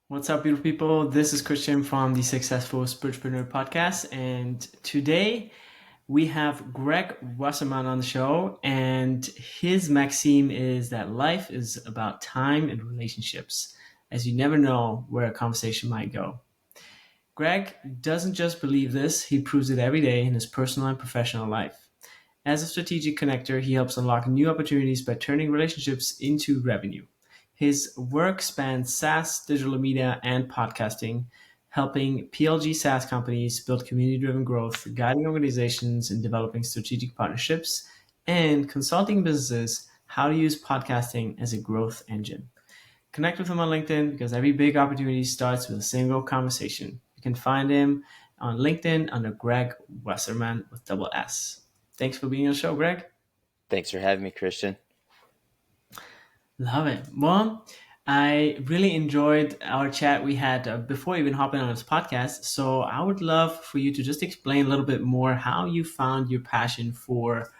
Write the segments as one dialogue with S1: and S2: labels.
S1: What's up, beautiful people? This is Christian from the Successful Spiritualpreneur Podcast, and today we have Greg Wasserman on the show, and his maxim is that life is about time and relationships, as you never know where a conversation might go. Greg doesn't just believe this, he proves it every day in his personal and professional life. As a strategic connector, he helps unlock new opportunities by turning relationships into revenue. His work spans SaaS, digital media, and podcasting, helping PLG SaaS companies build community-driven growth, guiding organizations in developing strategic partnerships, and consulting businesses how to use podcasting as a growth engine. Connect with him on LinkedIn because every big opportunity starts with a single conversation. You can find him on LinkedIn under Greg Wasserman with double S. Thanks for being on the show, Greg.
S2: Thanks for having me, Christian.
S1: Love it. Well, I really enjoyed our chat we had before even hopping on this podcast. So I would love for you to just explain a little bit more how you found your passion for,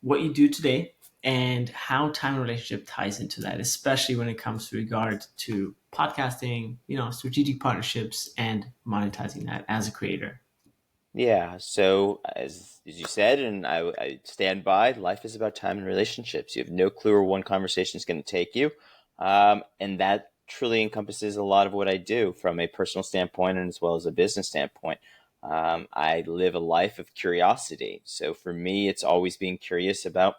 S1: what you do today and how time and relationship ties into that, especially when it comes to regard to podcasting, strategic partnerships and monetizing that as a creator.
S2: Yeah, so as you said, and I stand by, life is about time and relationships. You have no clue where one conversation is going to take you. And that truly encompasses a lot of what I do from a personal standpoint and as well as a business standpoint. I live a life of curiosity. So for me, it's always being curious about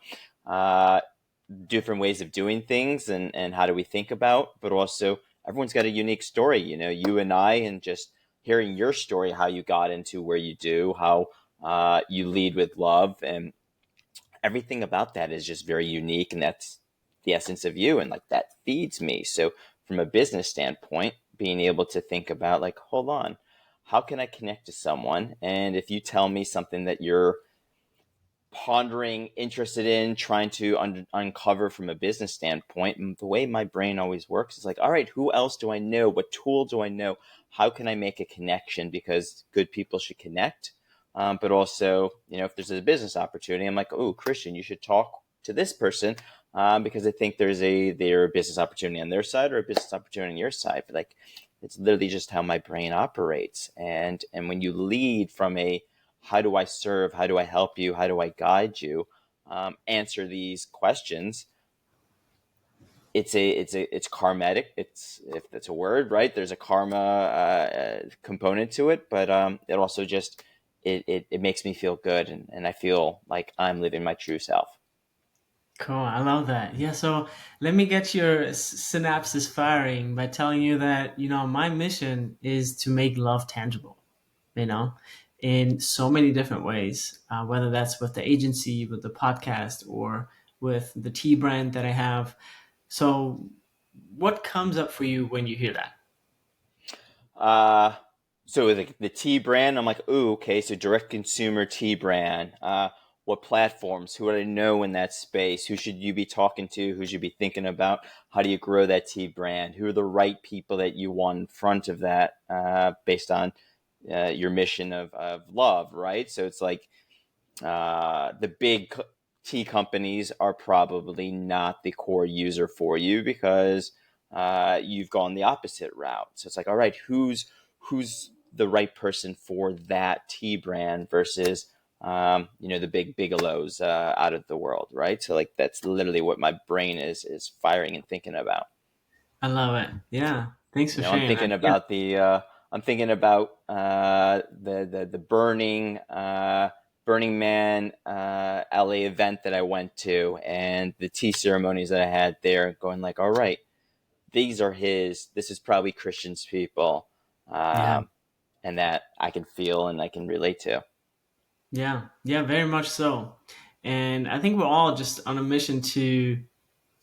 S2: different ways of doing things and how do we think about, but also everyone's got a unique story. You and I, and just hearing your story, how you got into where you do, how you lead with love, and everything about that is just very unique. And that's the essence of you. And like that feeds me. So from a business standpoint, being able to think about like, hold on, how can I connect to someone? And if you tell me something that you're pondering, interested in, trying to uncover from a business standpoint, and the way my brain always works is like, all right, who else do I know? What tool do I know? How can I make a connection? Because good people should connect. But also, if there's a business opportunity, I'm like, oh, Christian, you should talk to this person because I think there's a business opportunity on their side or a business opportunity on your side. But like, it's literally just how my brain operates. And when you lead from a how do I serve? How do I help you? How do I guide you? Answer these questions. It's karmatic. It's, if that's a word, right? There's a karma component to it, but it also just it makes me feel good, and I feel like I'm living my true self.
S1: Cool. I love that. Yeah. So let me get your synapses firing by telling you that, my mission is to make love tangible, you know, in so many different ways, whether that's with the agency, with the podcast, or with the tea brand that I have. So what comes up for you when you hear that?
S2: Uh, so the tea brand, I'm like, ooh, okay, so direct consumer tea brand. What platforms? Who would I know in that space? Who should you be talking to? Who should you be thinking about? How do you grow that tea brand? Who are the right people that you want in front of that based on your mission of love, right? So it's like the big tea companies are probably not the core user for you because you've gone the opposite route. So it's like, all right, who's the right person for that tea brand versus the big Bigelows out of the world, right? So like that's literally what my brain is firing and thinking about.
S1: I love it. Yeah. Thanks for
S2: I'm
S1: sharing that.
S2: thinking
S1: Yeah.
S2: about the Burning Man LA event that I went to and the tea ceremonies that I had there, going like, all right, this is probably Christian's people,
S1: Yeah.
S2: and that I can feel and I can relate to.
S1: Yeah. Yeah. Very much so. And I think we're all just on a mission to,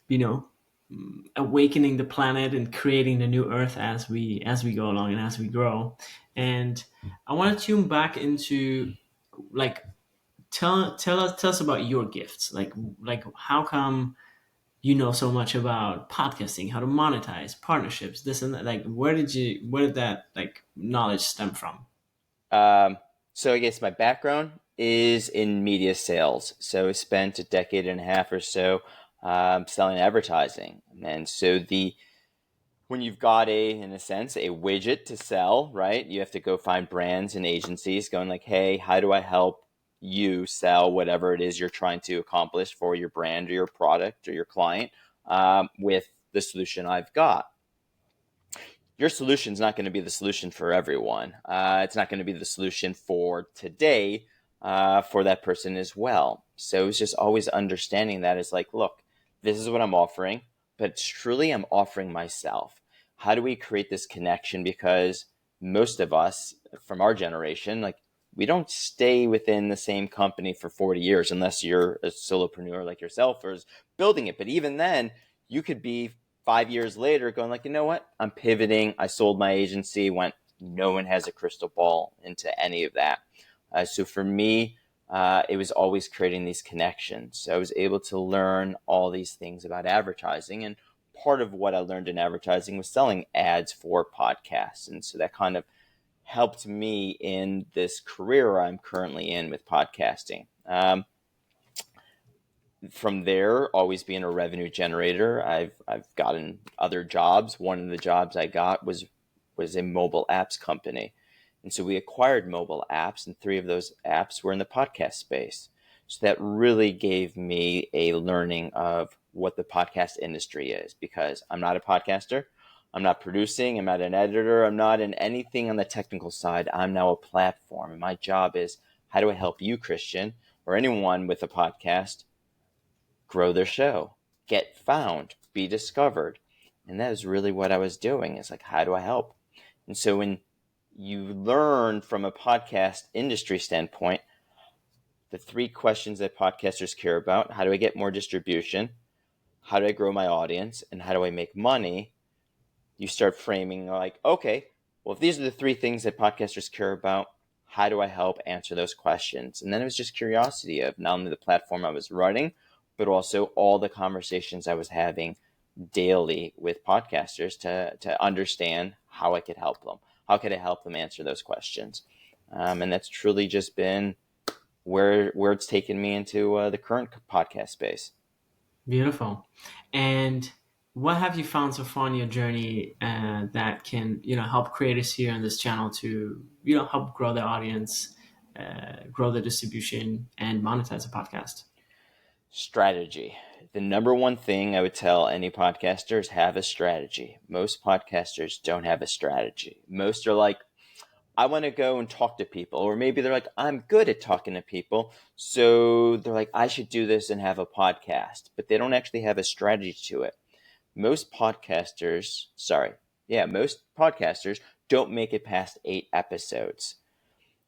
S1: you know, awakening the planet and creating the new earth as we go along and as we grow. And I want to tune back into, like, tell us about your gifts. Like how come you know so much about podcasting, how to monetize, partnerships, this and that. Like where did that like knowledge stem from?
S2: Um, so I guess my background is in media sales. So I spent a decade and a half or so selling advertising, and so when you've got in a sense, a widget to sell, right? You have to go find brands and agencies going like, hey, how do I help you sell whatever it is you're trying to accomplish for your brand or your product or your client with the solution I've got. Your solution is not going to be the solution for everyone. It's not going to be the solution for today for that person as well. So it's just always understanding that it's like, look, this is what I'm offering, but truly I'm offering myself. How do we create this connection? Because most of us from our generation, like we don't stay within the same company for 40 years unless you're a solopreneur like yourself or is building it. But even then, you could be 5 years later going like, you know what, I'm pivoting. I sold my agency, no one has a crystal ball into any of that. So for me, it was always creating these connections. So I was able to learn all these things about advertising. And part of what I learned in advertising was selling ads for podcasts. And so that kind of helped me in this career I'm currently in with podcasting. From there, always being a revenue generator, I've gotten other jobs. One of the jobs I got was a mobile apps company. And so we acquired mobile apps, and 3 of those apps were in the podcast space. So that really gave me a learning of what the podcast industry is, because I'm not a podcaster. I'm not producing. I'm not an editor. I'm not in anything on the technical side. I'm now a platform. And my job is, how do I help you, Christian, or anyone with a podcast, grow their show, get found, be discovered? And that is really what I was doing. It's like, how do I help? And so when you learn from a podcast industry standpoint, the 3 questions that podcasters care about: how do I get more distribution? How do I grow my audience? And how do I make money? You start framing like, okay, well, if these are the 3 things that podcasters care about, how do I help answer those questions? And then it was just curiosity of not only the platform I was running, but also all the conversations I was having daily with podcasters to understand how I could help them. How could I help them answer those questions? And that's truly just been where it's taken me into the current podcast space.
S1: Beautiful. And what have you found so far in your journey that can, help creators here on this channel to, help grow their audience, grow the distribution, and monetize a podcast?
S2: Strategy. The number one thing I would tell any podcaster is have a strategy. Most podcasters don't have a strategy. Most are like, I want to go and talk to people. Or maybe they're like, I'm good at talking to people. So they're like, I should do this and have a podcast. But they don't actually have a strategy to it. Most podcasters don't make it past 8 episodes.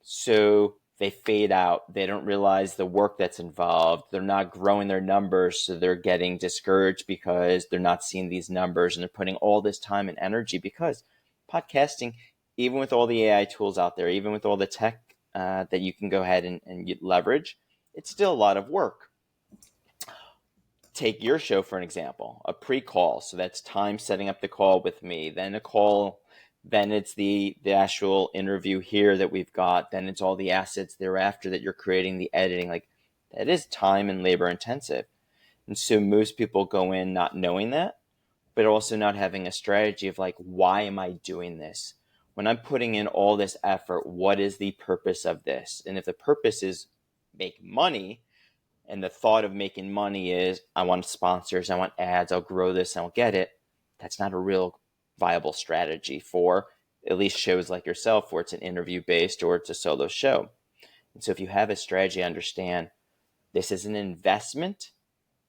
S2: So they fade out. They don't realize the work that's involved. They're not growing their numbers, so they're getting discouraged because they're not seeing these numbers, and they're putting all this time and energy, because podcasting, even with all the AI tools out there, even with all the tech that you can go ahead and leverage, it's still a lot of work. Take your show for an example, a pre-call. So that's time setting up the call with me, then a call, then it's the actual interview here that we've got, then it's all the assets thereafter that you're creating, the editing. Like, that is time and labor intensive. And so most people go in not knowing that, but also not having a strategy of like, why am I doing this? When I'm putting in all this effort, what is the purpose of this? And if the purpose is make money, and the thought of making money is, I want sponsors, I want ads, I'll grow this, I'll get it, that's not a real viable strategy for at least shows like yourself, where it's an interview based or it's a solo show. And so if you have a strategy, understand this is an investment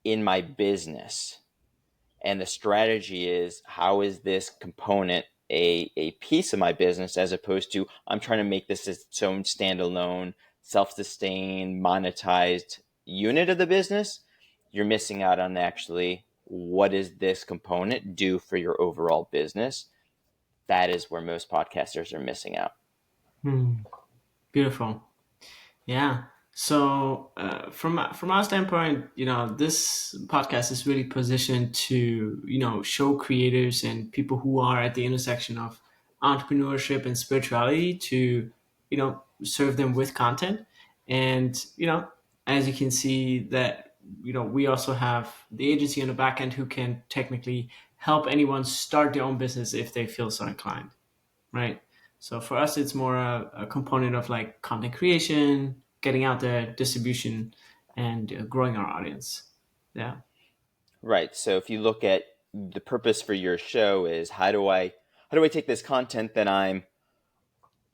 S2: in my business. And the strategy is, how is this component a piece of my business, as opposed to I'm trying to make this its own standalone, self-sustained, monetized unit of the business. You're missing out on actually, what does this component do for your overall business? That is where most podcasters are missing out.
S1: Beautiful. Yeah. So from our standpoint, this podcast is really positioned to, show creators and people who are at the intersection of entrepreneurship and spirituality to, serve them with content. And, as you can see that, we also have the agency on the back end who can technically help anyone start their own business if they feel so inclined, right? So for us, it's more a component of like content creation, getting out there, distribution, and growing our audience. Yeah.
S2: Right. So if you look at the purpose for your show is how do I take this content that I'm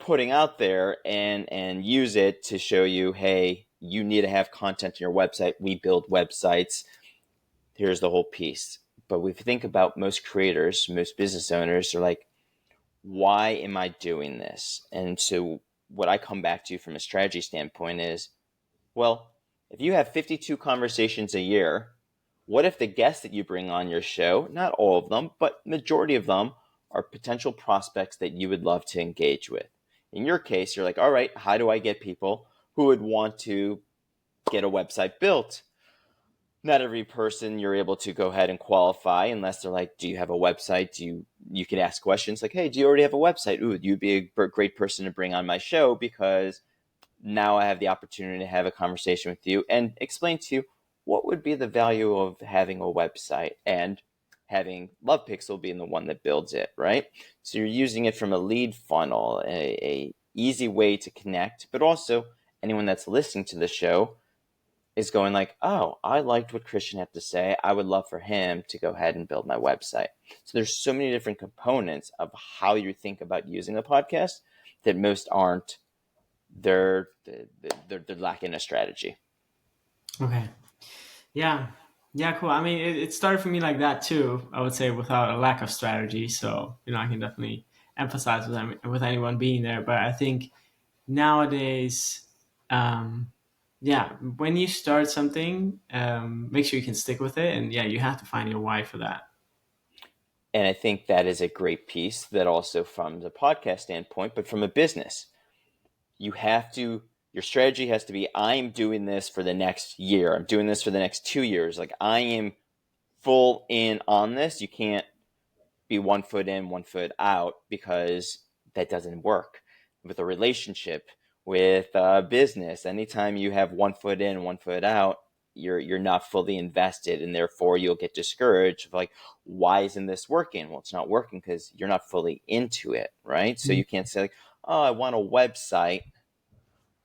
S2: putting out there and use it to show you, hey, you need to have content on your website. We build websites. Here's the whole piece. But if you think about most creators, most business owners are like, why am I doing this? And so what I come back to from a strategy standpoint is, well, if you have 52 conversations a year, what if the guests that you bring on your show, not all of them, but majority of them are potential prospects that you would love to engage with? In your case, you're like, all right, how do I get people who would want to get a website built? Not every person you're able to go ahead and qualify unless they're like, do you have a website? You can ask questions like, hey, do you already have a website? Ooh, you'd be a great person to bring on my show because now I have the opportunity to have a conversation with you and explain to you what would be the value of having a website and having Love Pixel being the one that builds it, right? So you're using it from a lead funnel, a easy way to connect, but also anyone that's listening to the show is going like, oh, I liked what Christian had to say. I would love for him to go ahead and build my website. So there's so many different components of how you think about using a podcast that most aren't. They're lacking a strategy.
S1: Okay. Yeah. Yeah, cool. I mean, it started for me like that too, I would say, without a lack of strategy. So, I can definitely empathize with with anyone being there. But I think nowadays, um, yeah, when you start something, make sure you can stick with it. And yeah, you have to find your why for that.
S2: And I think that is a great piece that also from the podcast standpoint, but from a business, you have to, your strategy has to be, I'm doing this for the next year. I'm doing this for the next 2 years. Like I am full in on this. You can't be 1 foot in, 1 foot out because that doesn't work. With a relationship, with a business, anytime you have 1 foot in, 1 foot out, you're not fully invested, and therefore you'll get discouraged of like, why isn't this working? Well, it's not working because you're not fully into it, right? So you can't say like, oh, I want a website,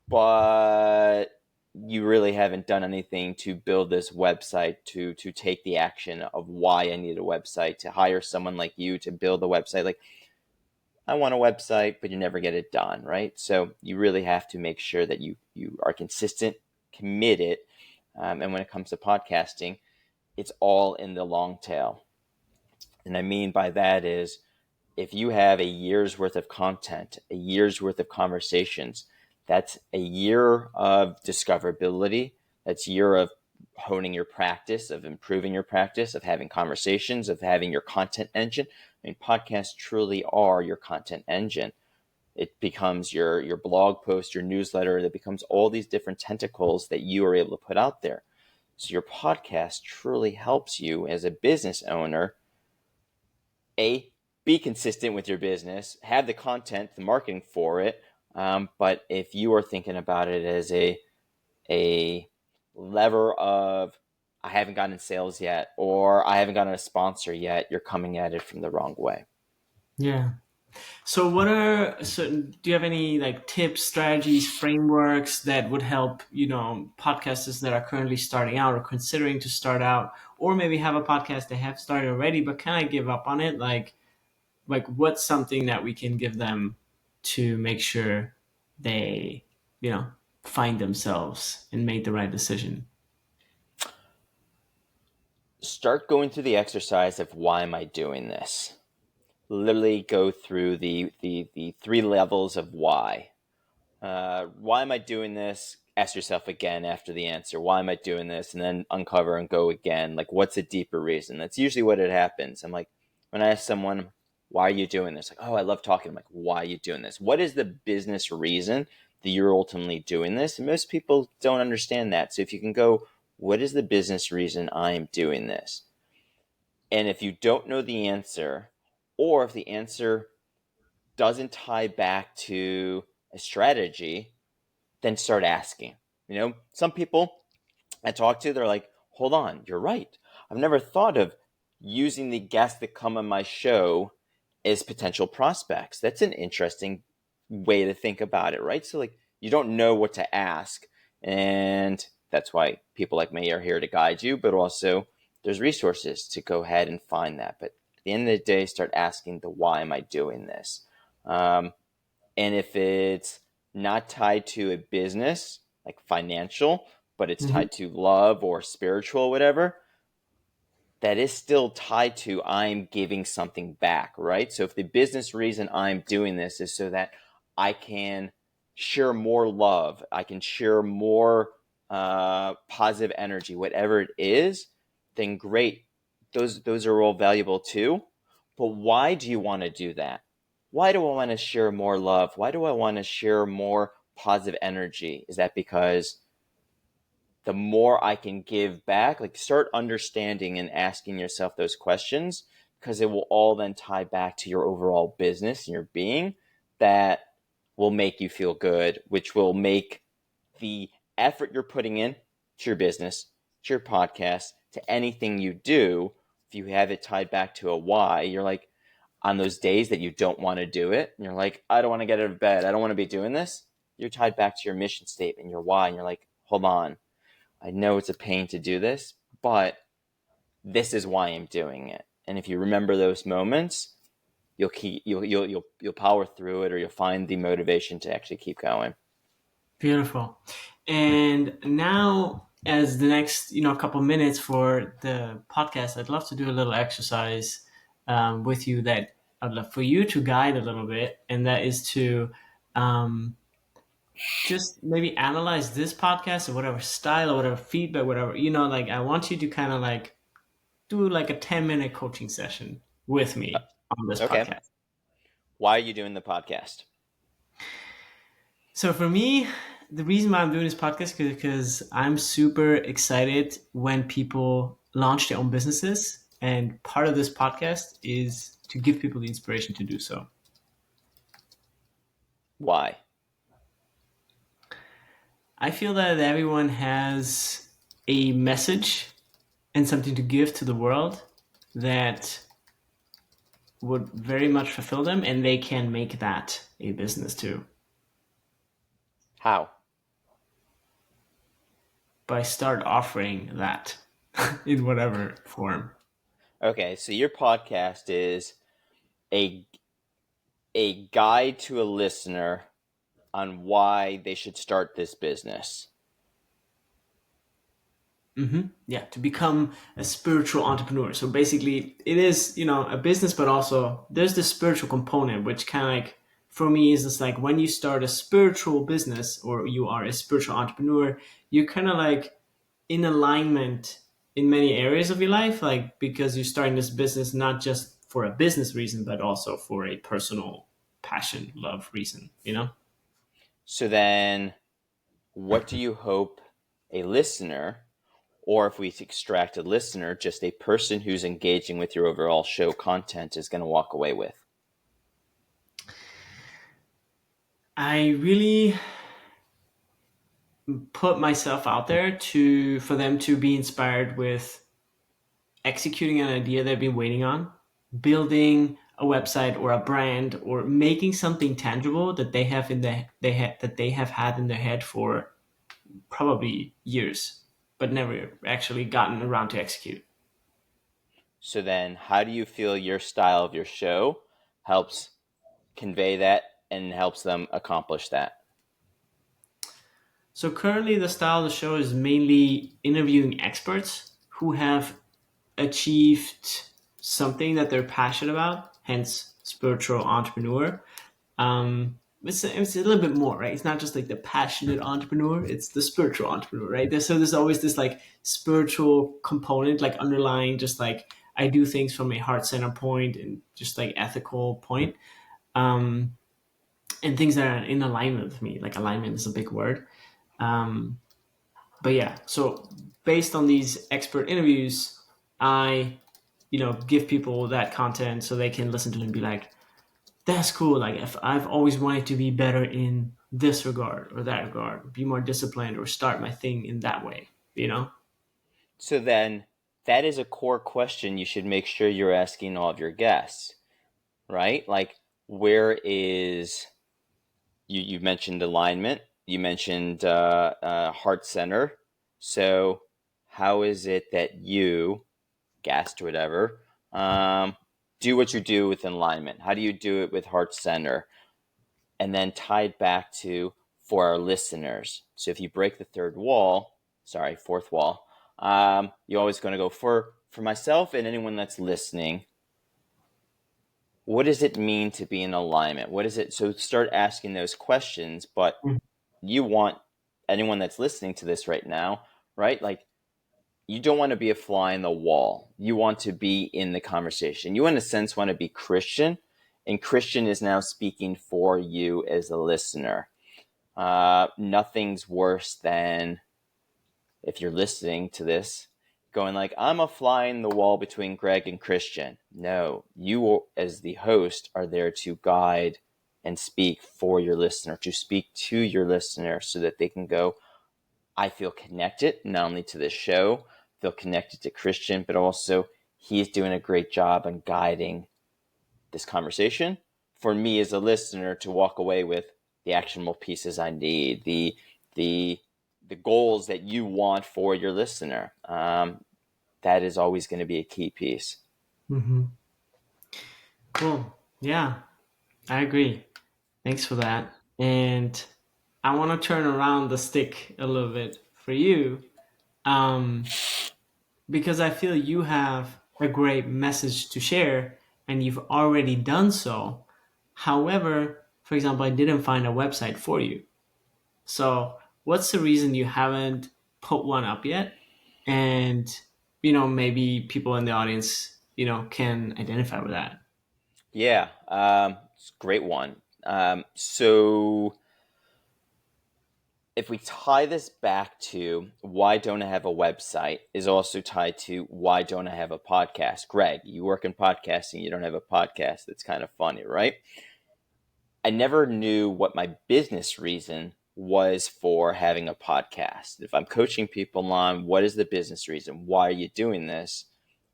S2: but you really haven't done anything to build this website to take the action of why I need a website, to hire someone like you to build a website. Like I want a website, but you never get it done, right? So you really have to make sure that you are consistent, committed, and when it comes to podcasting, it's all in the long tail. And I mean by that is if you have a year's worth of content, a year's worth of conversations, that's a year of discoverability. That's a year of honing your practice, of improving your practice, of having conversations, of having your content engine. I mean, podcasts truly are your content engine. It becomes your blog post, your newsletter, that becomes all these different tentacles that you are able to put out there. So your podcast truly helps you as a business owner, be consistent with your business, have the content, the marketing for it. But if you are thinking about it as a lever of, I haven't gotten sales yet, or I haven't gotten a sponsor yet, you're coming at it from the wrong way.
S1: Yeah. So do you have any like tips, strategies, frameworks that would help, podcasters that are currently starting out or considering to start out, or maybe have a podcast they have started already, but kind of give up on it? Like what's something that we can give them to make sure they, find themselves and make the right decision?
S2: Start going through the exercise of why am I doing this? Literally go through the three levels of why. Why am I doing this? Ask yourself again after the answer. Why am I doing this? And then uncover and go again. Like, what's a deeper reason? That's usually what it happens. I'm like, when I ask someone, why are you doing this? Like, oh, I love talking. I'm like, why are you doing this? What is the business reason that you're ultimately doing this? And most people don't understand that. So if you can go, what is the business reason I am doing this? And if you don't know the answer, or if the answer doesn't tie back to a strategy, then start asking. Some people I talk to, they're like, hold on, you're right. I've never thought of using the guests that come on my show as potential prospects. That's an interesting way to think about it, right? So like you don't know what to ask, and that's why people like me are here to guide you, but also there's resources to go ahead and find that. But at the end of the day, start asking the why am I doing this? And if it's not tied to a business, like financial, but it's
S1: Mm-hmm.
S2: tied to love or spiritual, whatever, that is still tied to I'm giving something back, right? So if the business reason I'm doing this is so that I can share more love, I can share more positive energy, whatever it is, then great. Those are all valuable too. But why do you want to do that? Why do I want to share more love? Why do I want to share more positive energy? Is that because the more I can give back, like start understanding and asking yourself those questions, because it will all then tie back to your overall business and your being that will make you feel good, which will make the effort you're putting in to your business, to your podcast, to anything you do, if you have it tied back to a why, you're like, on those days that you don't want to do it, and you're like, I don't want to get out of bed, I don't want to be doing this, you're tied back to your mission statement, your why, and you're like, hold on, I know it's a pain to do this, but this is why I'm doing it. And if you remember those moments, you'll power through it, or you'll find the motivation to actually keep going.
S1: Beautiful. And now, as the next, couple minutes for the podcast, I'd love to do a little exercise with you that I'd love for you to guide a little bit, and that is to um, just maybe analyze this podcast or whatever style or whatever feedback, whatever, like I want you to kind of like do like a 10-minute coaching session with me on this
S2: Okay.
S1: podcast.
S2: Why are you doing the podcast?
S1: So for me, the reason why I'm doing this podcast is because I'm super excited when people launch their own businesses. And part of this podcast is to give people the inspiration to do so.
S2: Why?
S1: I feel that everyone has a message and something to give to the world that would very much fulfill them, and they can make that a business too.
S2: How?
S1: By start offering that in whatever form.
S2: Okay, so your podcast is a guide to a listener on why they should start this business.
S1: Mm-hmm. Yeah, to become a spiritual entrepreneur. So basically, it is, a business, but also there's the spiritual component, which kind of like, for me, is just like when you start a spiritual business or you are a spiritual entrepreneur, you're kind of like in alignment in many areas of your life, like because you're starting this business not just for a business reason, but also for a personal passion, love reason,
S2: So then, what do you hope a listener, or if we extract a listener, just a person who's engaging with your overall show content, is going to walk away with?
S1: I really put myself out there for them to be inspired with executing an idea they've been waiting on, building a website or a brand, or making something tangible that they have that they have had in their head for probably years, but never actually gotten around to execute.
S2: So then, how do you feel your style of your show helps convey that and helps them accomplish that?
S1: So currently the style of the show is mainly interviewing experts who have achieved something that they're passionate about, hence spiritual entrepreneur. It's a little bit more, right? It's not just like the passionate entrepreneur, it's the spiritual entrepreneur, right? There's always this like spiritual component, like underlying, just like I do things from a heart center point and just like ethical point. And things that are in alignment with me, like alignment is a big word. But yeah, so based on these expert interviews, I, give people that content so they can listen to it and be like, that's cool. Like if I've always wanted to be better in this regard or that regard, be more disciplined or start my thing in that way,
S2: So then, that is a core question you should make sure you're asking all of your guests, right? Like, where is you mentioned alignment, you mentioned heart center. So how is it that you, guest, whatever, do what you do with alignment? How do you do it with heart center? And then tied back to for our listeners. So if you break the fourth wall, you're always going to go for myself and anyone that's listening. What does it mean to be in alignment? What is it? So start asking those questions, but you want anyone that's listening to this right now, right? Like, you don't want to be a fly in the wall. You want to be in the conversation. You, in a sense, want to be Christian, and Christian is now speaking for you as a listener. Nothing's worse than, if you're listening to this, going like, I'm a fly in the wall between Greg and Christian. No, you as the host are there to guide and speak for your listener, to speak to your listener so that they can go, I feel connected, not only to this show, feel connected to Christian, but also he's doing a great job on guiding this conversation for me as a listener to walk away with the actionable pieces I need, the goals that you want for your listener. That is always going to be a key piece.
S1: Mm-hmm. Cool. Yeah, I agree. Thanks for that. And I want to turn around the stick a little bit for you, because I feel you have a great message to share and you've already done so. However, for example, I didn't find a website for you. So, what's the reason you haven't put one up yet? And, maybe people in the audience, can identify with that.
S2: Yeah, it's a great one. So if we tie this back to why don't I have a website, is also tied to why don't I have a podcast. Greg, you work in podcasting, you don't have a podcast. That's kind of funny, right? I never knew what my business reason was for having a podcast. If I'm coaching people on what is the business reason, why are you doing this?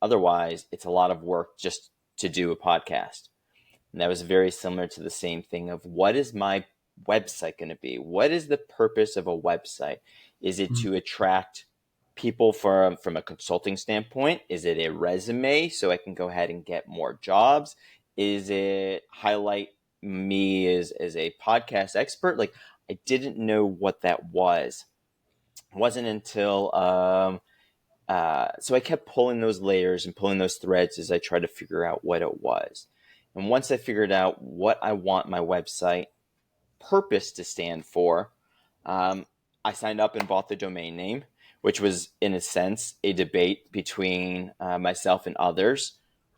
S2: Otherwise, it's a lot of work just to do a podcast. And that was very similar to the same thing of, what is my website going to be? What is the purpose of a website? Is it to attract people from a consulting standpoint? Is it a resume so I can go ahead and get more jobs? Is it highlight me as a podcast expert? Like, I didn't know what that was. It wasn't until so I kept pulling those layers and pulling those threads as I tried to figure out what it was. And once I figured out what I want my website purpose to stand for, I signed up and bought the domain name, which was, in a sense, a debate between myself and others.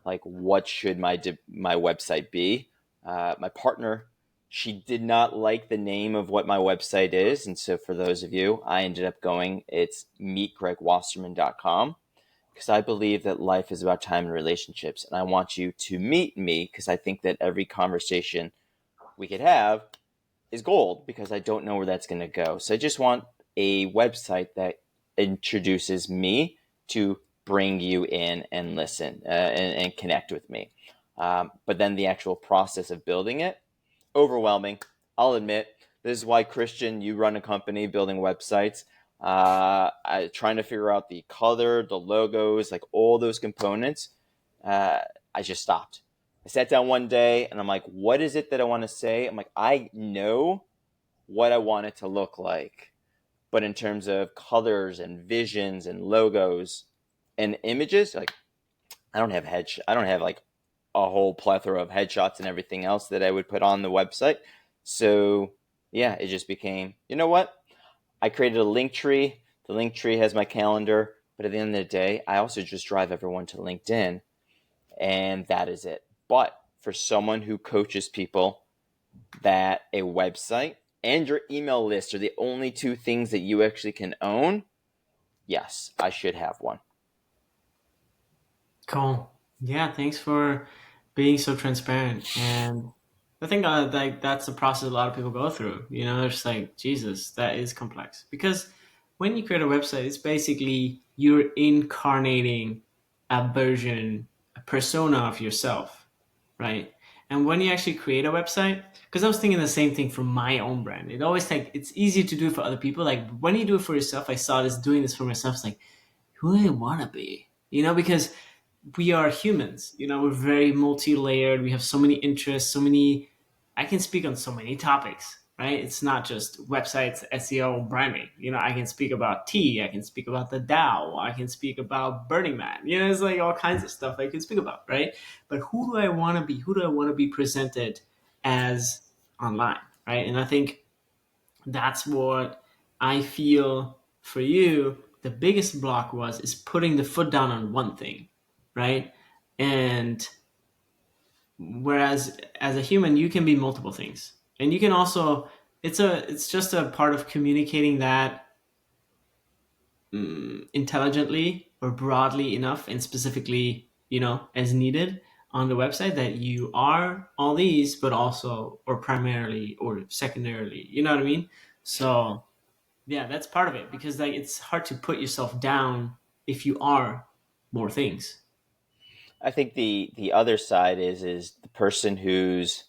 S2: Like, what should my website be? My partner, she did not like the name of what my website is. And so for those of you, I ended up going, it's meetgregwasserman.com. Because I believe that life is about time and relationships. And I want you to meet me because I think that every conversation we could have is gold, because I don't know where that's going to go. So I just want a website that introduces me to bring you in and listen and connect with me. But then the actual process of building it, overwhelming. I'll admit, this is why, Christian, you run a company building websites. Trying to figure out the color, the logos, like all those components. I just stopped. I sat down one day and I'm like, what is it that I want to say? I'm like, I know what I want it to look like, but in terms of colors and visions and logos and images, like, I don't have like a whole plethora of headshots and everything else that I would put on the website. So yeah, it just became, you know what? I created a link tree. The link tree has my calendar, but at the end of the day, I also just drive everyone to LinkedIn, and that is it. But for someone who coaches people, that a website and your email list are the only two things that you actually can own, yes, I should have one.
S1: Cool. Yeah, thanks for being so transparent. And I think like that's the process a lot of people go through. It's like, Jesus, that is complex. Because when you create a website, it's basically you're incarnating a version, a persona of yourself, right? And when you actually create a website, because I was thinking the same thing for my own brand. It's easier to do it for other people. Like when you do it for yourself, I saw this doing this for myself. It's like, who do I want to be? Because we are humans, we're very multi-layered. We have so many interests, I can speak on so many topics, right? It's not just websites, SEO, branding. I can speak about tea. I can speak about the DAO. I can speak about Burning Man. It's like all kinds of stuff I can speak about, right? But who do I want to be? Who do I want to be presented as online, right? And I think that's what I feel for you. The biggest block is putting the foot down on one thing, right? And whereas as a human, you can be multiple things, and you can also it's just a part of communicating that intelligently or broadly enough and specifically, as needed on the website, that you are all these, but also or primarily or secondarily, you know what I mean? So yeah, that's part of it, because like it's hard to put yourself down if you are more things.
S2: I think the other side is the person who's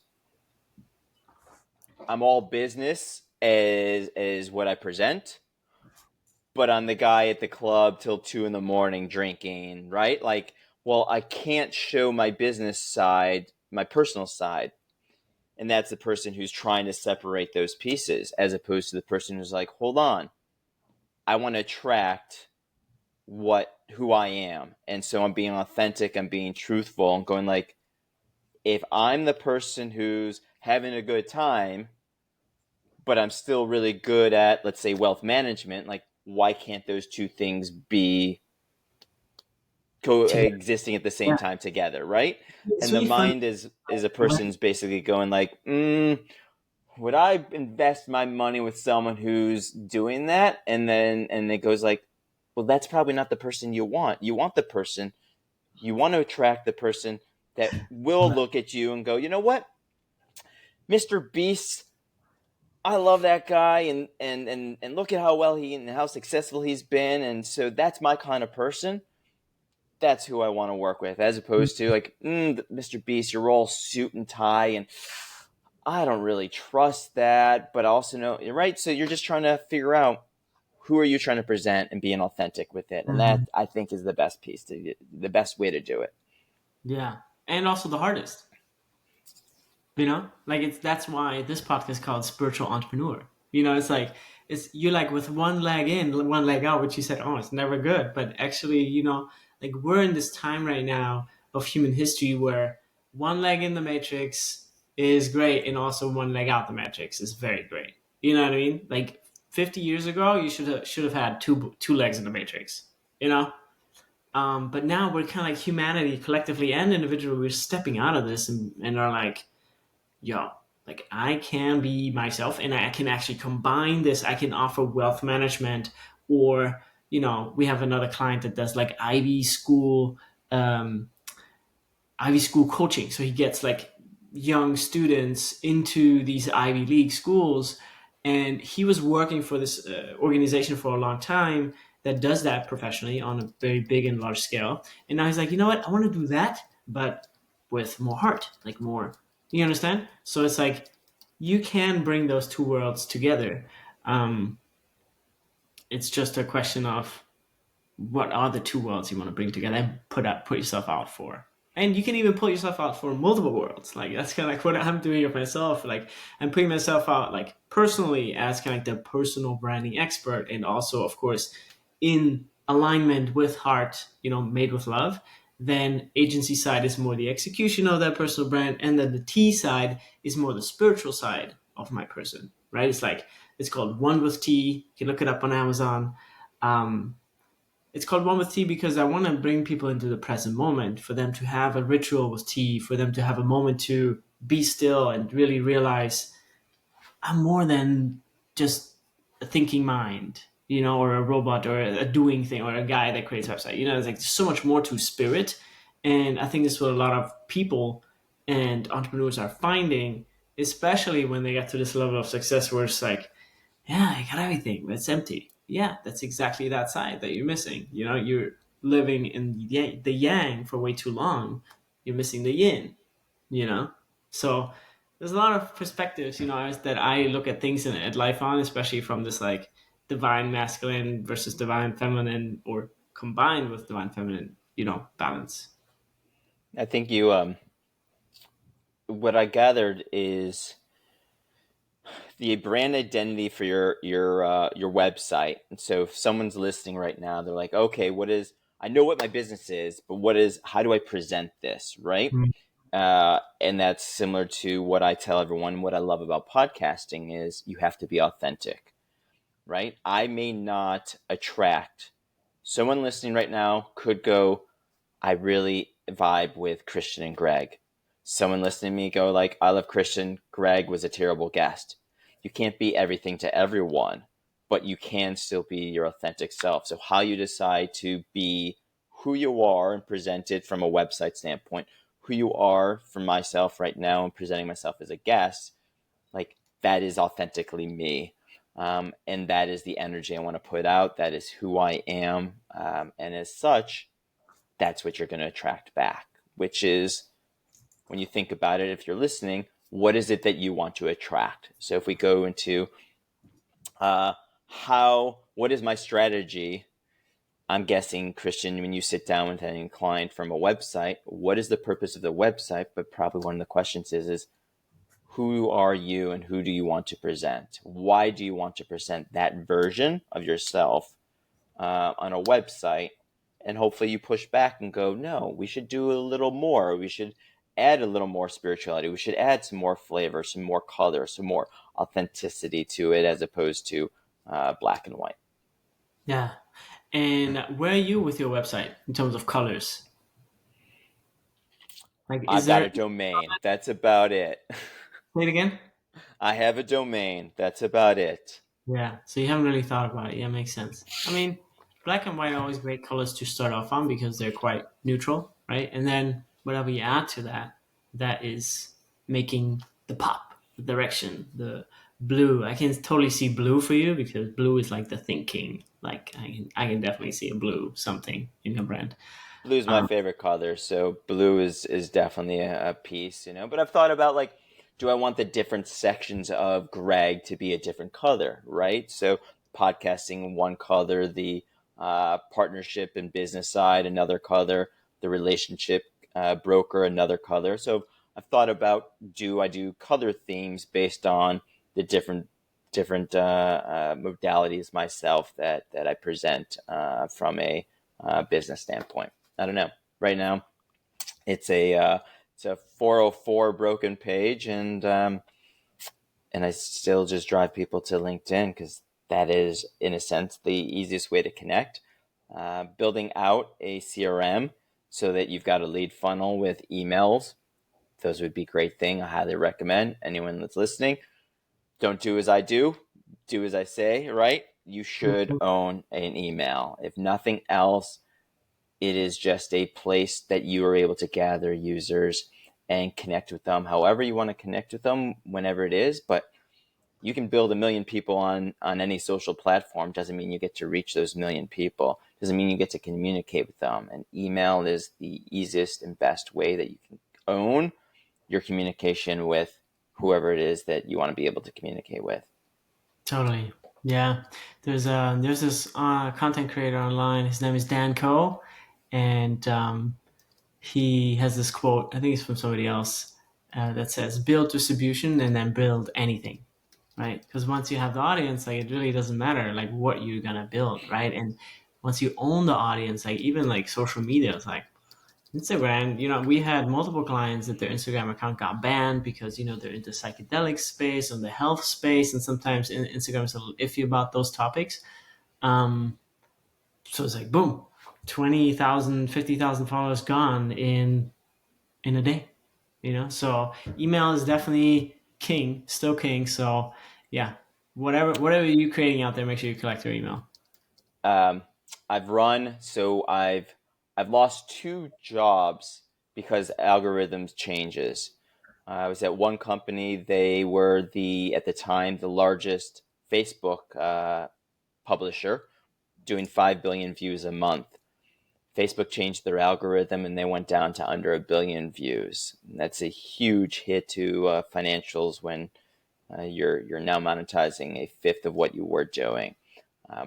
S2: I'm all business as what I present, but I'm the guy at the club till 2 a.m. drinking, right? Like, well, I can't show my business side, my personal side. And that's the person who's trying to separate those pieces, as opposed to the person who's like, hold on, I want to attract who I am. And so I'm being authentic, I'm being truthful, I'm going like, if I'm the person who's having a good time, but I'm still really good at, let's say, wealth management, like, why can't those two things be coexisting at the same time together, right?
S1: It's
S2: And the
S1: really funny.
S2: mind is a person's basically going like, would I invest my money with someone who's doing that? And it goes like, well, that's probably not the person you want. You want to attract the person that will look at you and go, you know what, Mr. Beast, I love that guy, and look at how well and how successful he's been, and so that's my kind of person. That's who I want to work with, as opposed to like, Mr. Beast, you're all suit and tie, and I don't really trust that, but I also know you're right. So you're just trying to figure out who are you trying to present and being authentic with it, and that I think is the best the best way to do it.
S1: Yeah, and also the hardest. Like that's why this podcast is called Spiritual Entrepreneur. It's like you're like with one leg in, one leg out, which you said, oh, it's never good. But actually, like we're in this time right now of human history where one leg in the matrix is great, and also one leg out the matrix is very great. You know what I mean? Like 50 years ago, you should have had two legs in the matrix. But now we're kind of like humanity collectively and individually, we're stepping out of this and are like, yo, like I can be myself and I can actually combine this. I can offer wealth management, or, we have another client that does like Ivy School coaching. So he gets like young students into these Ivy League schools. And he was working for this organization for a long time that does that professionally on a very big and large scale. And now he's like, you know what? I want to do that, but with more heart, like more, you understand? So it's like, you can bring those two worlds together. It's just a question of what are the two worlds you want to bring together and put yourself out for. And you can even put yourself out for multiple worlds. Like that's kind of like what I'm doing with myself. Like I'm putting myself out like personally as kind of like the personal branding expert, and also of course in alignment with heart, made with love. Then agency side is more the execution of that personal brand, and then the T side is more the spiritual side of my person, right? It's called One with T. You can look it up on Amazon. It's called One with Tea because I want to bring people into the present moment, for them to have a ritual with tea, for them to have a moment to be still and really realize I'm more than just a thinking mind, or a robot or a doing thing or a guy that creates a website. It's like there's so much more to spirit. And I think this is what a lot of people and entrepreneurs are finding, especially when they get to this level of success where it's like, yeah, I got everything, but it's empty. yeah, that's exactly that side that you're missing. You're living in the yang for way too long. You're missing the yin, you know? So there's a lot of perspectives, that I look at things at life on, especially from this like divine masculine versus divine feminine, or combined with divine feminine, balance.
S2: I think what I gathered is the brand identity for your website. And so if someone's listening right now, they're like, okay, I know what my business is, but how do I present this, right?
S1: Mm.
S2: And that's similar to what I tell everyone. What I love about podcasting is you have to be authentic, right? I may not attract someone listening right now could go, I really vibe with Christian and Greg. Someone listening to me go like, I love Christian. Greg was a terrible guest. You can't be everything to everyone, but you can still be your authentic self. So how you decide to be who you are and present it from a website standpoint, who you are for myself right now and presenting myself as a guest, like that is authentically me. And that is the energy I want to put out. That is who I am. And as such, that's what you're going to attract back, which is when you think about it, if you're listening, what is it that you want to attract? So if we go into what is my strategy? I'm guessing, Christian, when you sit down with any client from a website, what is the purpose of the website? But probably one of the questions is who are you and who do you want to present? Why do you want to present that version of yourself on a website? And hopefully you push back and go, no, we should do a little more. We should add a little more spirituality. We should add some more flavor, some more color, some more authenticity to it as opposed to black and white.
S1: Yeah. And where are you with your website in terms of colors? Like, is
S2: I've got
S1: there?
S2: a domain. That's about it.
S1: Say it again.
S2: I have a domain. That's about it.
S1: Yeah. So you haven't really thought about it. Yeah, makes sense. I mean, black and white are always great colors to start off on because they're quite neutral, right? And then whatever you add to that, that is making the pop, the direction, the blue. I can totally see blue for you because blue is like the thinking. Like I can definitely see a blue something in your brand.
S2: Blue is my
S1: Um,
S2: favorite color, so blue is definitely a piece, But I've thought about like, do I want the different sections of Greg to be a different color, right? So podcasting one color, the partnership and business side another color, the relationship broker another color. So I've thought about, do I do color themes based on the different modalities myself that I present from a business standpoint. I don't know. Right now, it's a 404 broken page, and I still just drive people to LinkedIn because that is, in a sense, the easiest way to connect. Building out a CRM so that you've got a lead funnel with emails. Those would be a great thing. I highly recommend anyone that's listening. Don't do as I do as I say, right? You should own an email. If nothing else, it is just a place that you are able to gather users and connect with them however you want to connect with them, whenever it is. But you can build 1 million people on any social platform. Doesn't mean you get to reach those 1 million people. Doesn't mean you get to communicate with them. And email is the easiest and best way that you can own your communication with whoever it is that you want to be able to communicate with.
S1: Totally. Yeah. There's this content creator online. His name is Dan Coe, and he has this quote. I think it's from somebody else that says, "Build distribution and then build anything." Right? Because once you have the audience, like it really doesn't matter like what you're gonna build, right? And once you own the audience, like even like social media, it's like Instagram, we had multiple clients that their Instagram account got banned because, they're into psychedelic space and the health space. And sometimes Instagram is a little iffy about those topics. Um, so it's like, boom, 20,000, 50,000 followers gone in a day, So email is definitely king, still king. So yeah, whatever you're creating out there, make sure you collect your email.
S2: Um, I've lost 2 jobs because algorithms changes. I was at one company. They were at the time, the largest Facebook publisher doing 5 billion views a month. Facebook changed their algorithm and they went down to under 1 billion views. And that's a huge hit to financials when you're now monetizing a fifth of what you were doing.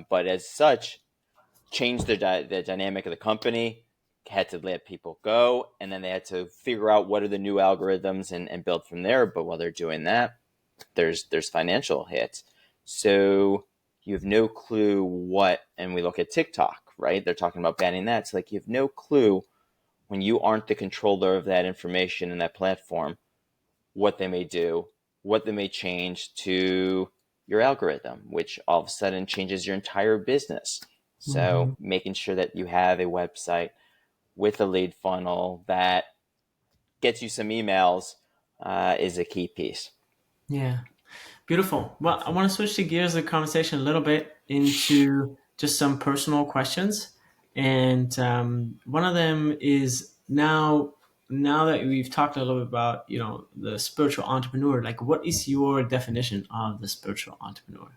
S2: But as such, changed the dynamic of the company, had to let people go, and then they had to figure out what are the new algorithms and build from there. But while they're doing that, there's financial hits. So you have no clue what, and we look at TikTok, right? They're talking about banning that. It's like you have no clue when you aren't the controller of that information and that platform, what they may do, what they may change to your algorithm, which all of a sudden changes your entire business. So making sure that you have a website with a lead funnel that gets you some emails is a key piece.
S1: Yeah. Beautiful. Well, I want to switch the gears of the conversation a little bit into just some personal questions. And one of them is now that we've talked a little bit about, the spiritual entrepreneur, like what is your definition of the spiritual entrepreneur?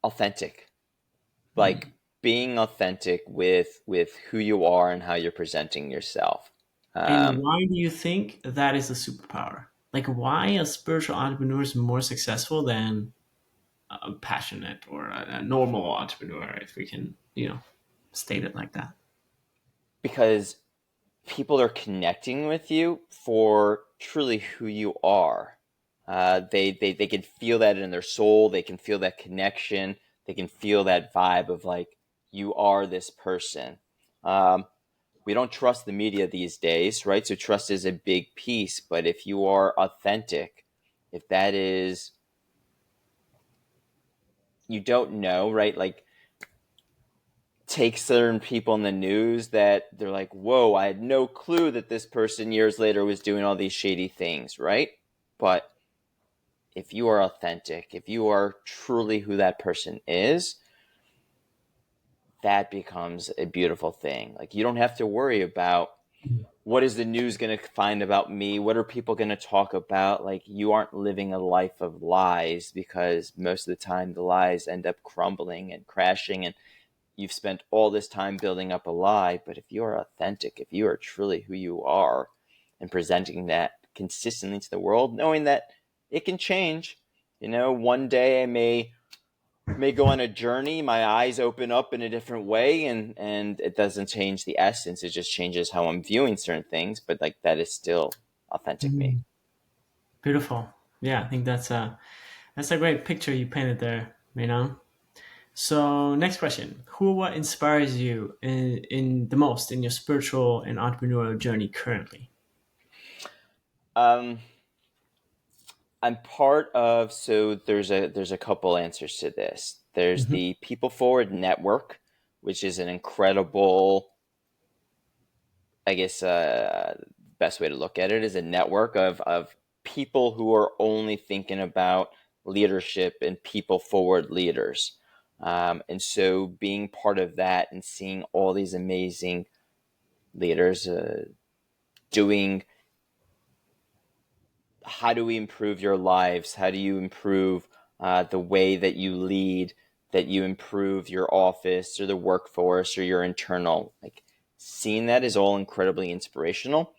S2: Authentic. Like being authentic with who you are and how you're presenting yourself.
S1: And why do you think that is a superpower? Like, why are spiritual entrepreneurs more successful than a passionate or a normal entrepreneur, if we can, state it like that?
S2: Because people are connecting with you for truly who you are. They can feel that in their soul. They can feel that connection. They can feel that vibe of like, you are this person. We don't trust the media these days, right? So trust is a big piece. But if you are authentic, if that is, you don't know, right? Like, take certain people in the news that they're like, whoa, I had no clue that this person years later was doing all these shady things, right? But if you are authentic, if you are truly who that person is, that becomes a beautiful thing. Like, you don't have to worry about what is the news going to find about me? What are people going to talk about? Like, you aren't living a life of lies, because most of the time the lies end up crumbling and crashing, and you've spent all this time building up a lie. But if you are authentic, if you are truly who you are and presenting that consistently to the world, knowing that it can change, one day I may go on a journey, my eyes open up in a different way, and it doesn't change the essence. It just changes how I'm viewing certain things, but like, that is still authentic me.
S1: Beautiful. Yeah, I think that's a great picture you painted there, So next question: who or what inspires you in the most in your spiritual and entrepreneurial journey currently?
S2: I'm part of, so there's a couple answers to this. There's the People Forward Network, which is an incredible, I guess, best way to look at it is a network of people who are only thinking about leadership and people forward leaders. And so being part of that and seeing all these amazing leaders doing, how do we improve your lives? How do you improve the way that you lead, that you improve your office or the workforce or your internal? Like, seeing that is all incredibly inspirational,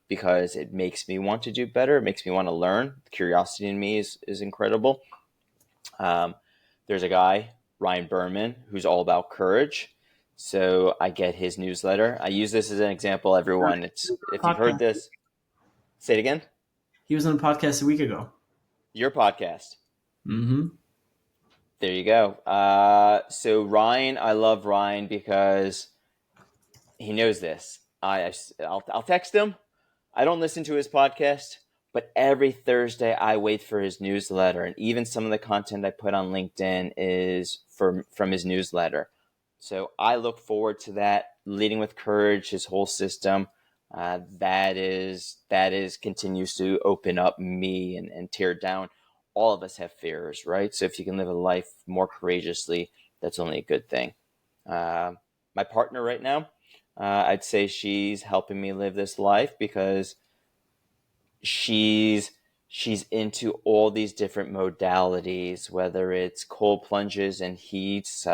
S2: because it makes me want to do better. It makes me want to learn. The curiosity in me is incredible. There's a guy, Ryan Berman, who's all about courage. So I get his newsletter. I use this as an example, everyone. If you've heard this, say it again.
S1: He was on a podcast a week ago.
S2: Your podcast. There you go. So Ryan, I love Ryan because he knows this. I'll text him. I don't listen to his podcast, but every Thursday I wait for his newsletter, and even some of the content I put on LinkedIn is from his newsletter. So I look forward to that. Leading with Courage, his whole system. That is continues to open up me and tear down. All of us have fears, right? So if you can live a life more courageously, that's only a good thing. My partner right now, I'd say she's helping me live this life because she's she's into all these different modalities, whether it's cold plunges and heats,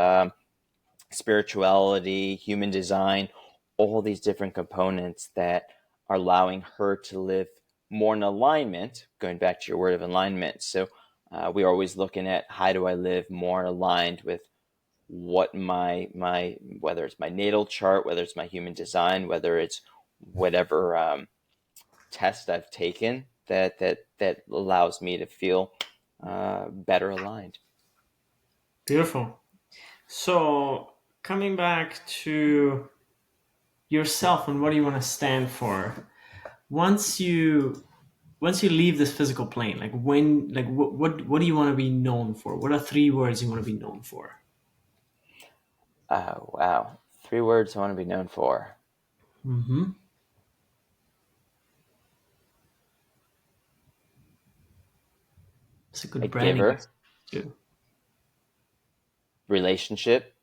S2: spirituality, human design, all these different components that are allowing her to live more in alignment, going back to your word of alignment. So we're always looking at, how do I live more aligned with what my whether it's my natal chart, whether it's my human design, whether it's whatever test I've taken that allows me to feel better aligned.
S1: Beautiful. So coming back to yourself and what do you want to stand for, once you leave this physical plane, like what do you want to be known for? What are 3 words you want to be known for?
S2: Oh, wow. 3 words I want to be known for.
S1: Mm-hmm. It's a good
S2: A
S1: branding
S2: giver,
S1: too.
S2: relationship.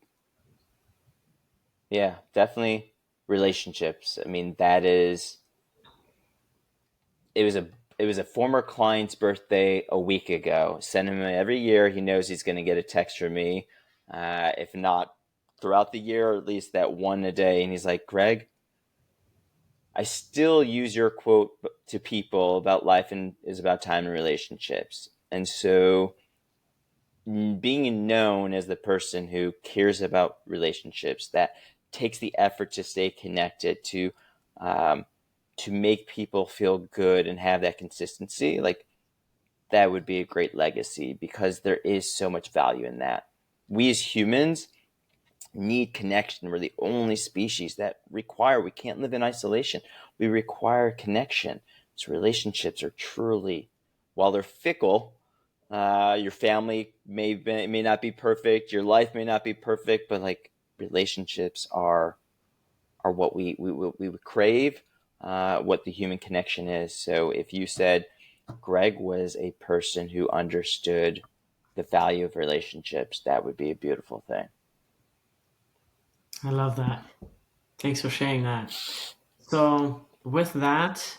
S2: Yeah, definitely relationships. I mean, that is, it was a former client's birthday a week ago. Send him every year. He knows he's going to get a text from me. If not throughout the year, at least that one a day. And he's like, Greg, I still use your quote to people about life and is about time and relationships. And so being known as the person who cares about relationships, that takes the effort to stay connected, to make people feel good and have that consistency, like that would be a great legacy, because there is so much value in that. We as humans need connection. We're the only species that we can't live in isolation. We require connection. So relationships are truly, while they're fickle, your family may not be perfect, your life may not be perfect, but like relationships are what we would crave, what the human connection is. So if you said Greg was a person who understood the value of relationships, that would be a beautiful thing.
S1: I love that. Thanks for sharing that. So with that,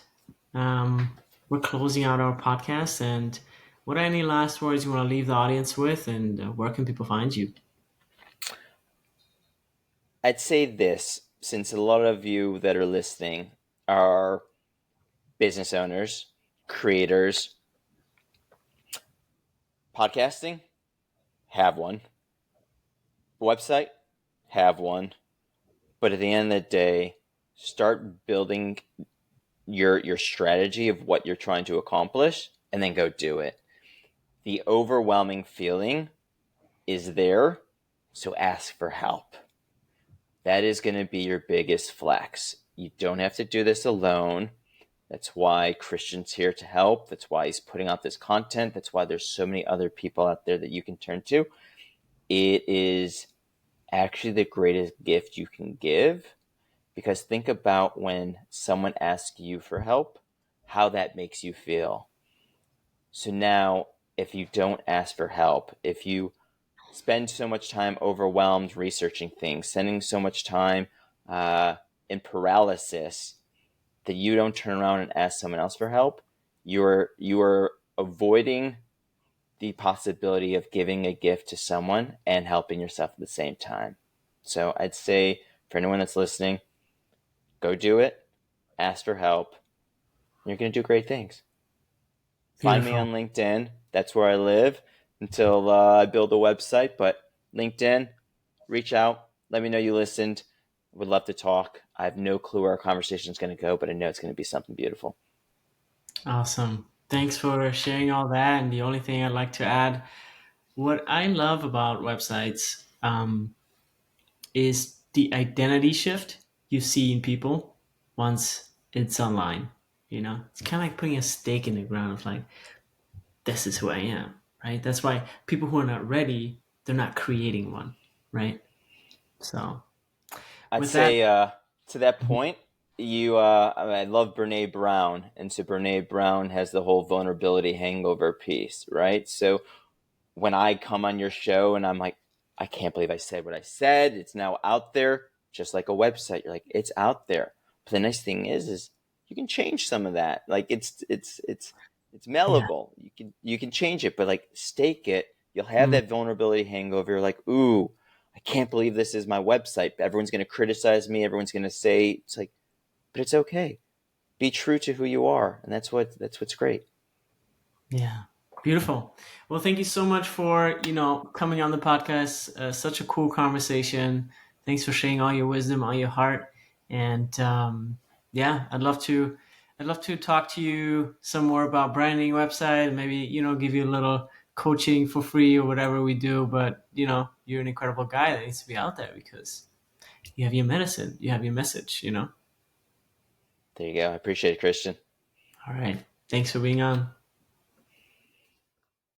S1: we're closing out our podcast. And what are any last words you want to leave the audience with, and where can people find you?
S2: I'd say this, since a lot of you that are listening are business owners, creators, podcasting, have one. Website, have one. But at the end of the day, start building your strategy of what you're trying to accomplish, and then go do it. The overwhelming feeling is there, so ask for help. That is going to be your biggest flex. You don't have to do this alone. That's why Christian's here to help. That's why he's putting out this content. That's why there's so many other people out there that you can turn to. It is actually the greatest gift you can give, because think about when someone asks you for help, how that makes you feel. So now, if you don't ask for help, if you spend so much time overwhelmed researching things, spending so much time in paralysis, that you don't turn around and ask someone else for help, you are avoiding the possibility of giving a gift to someone and helping yourself at the same time. So I'd say, for anyone that's listening, go do it, ask for help, and you're going to do great things. Find me
S1: Beautiful.
S2: on LinkedIn. That's where I live until I build a website. But LinkedIn, reach out. Let me know you listened. Would love to talk. I have no clue where our conversation is going to go, but I know it's going to be something beautiful.
S1: Awesome. Thanks for sharing all that. And the only thing I'd like to add, what I love about websites is the identity shift you see in people once it's online. You know, it's kind of like putting a stake in the ground of like, this is who I am, right? That's why people who are not ready, they're not creating one, right? So
S2: I'd
S1: with that,
S2: say to that point, I love Brene Brown. And so Brene Brown has the whole vulnerability hangover piece, right? So when I come on your show and I'm like, I can't believe I said what I said, it's now out there, just like a website. You're like, it's out there. But the nice thing is you can change some of that. Like it's It's
S1: Yeah.
S2: malleable. You can change it, but like stake it. You'll have
S1: Mm.
S2: that vulnerability hangover. You're like, ooh, I can't believe this is my website. Everyone's going to criticize me. Everyone's going to say it's like, but it's okay. Be true to who you are, and that's what's great.
S1: Yeah. Beautiful. Well, thank you so much for, coming on the podcast. Such a cool conversation. Thanks for sharing all your wisdom, all your heart. And yeah, I'd love to talk to you some more about branding website and maybe, give you a little coaching for free or whatever we do. But, you're an incredible guy that needs to be out there because you have your medicine, you have your message.
S2: There you go. I appreciate it, Christian.
S1: All right. Thanks for being on.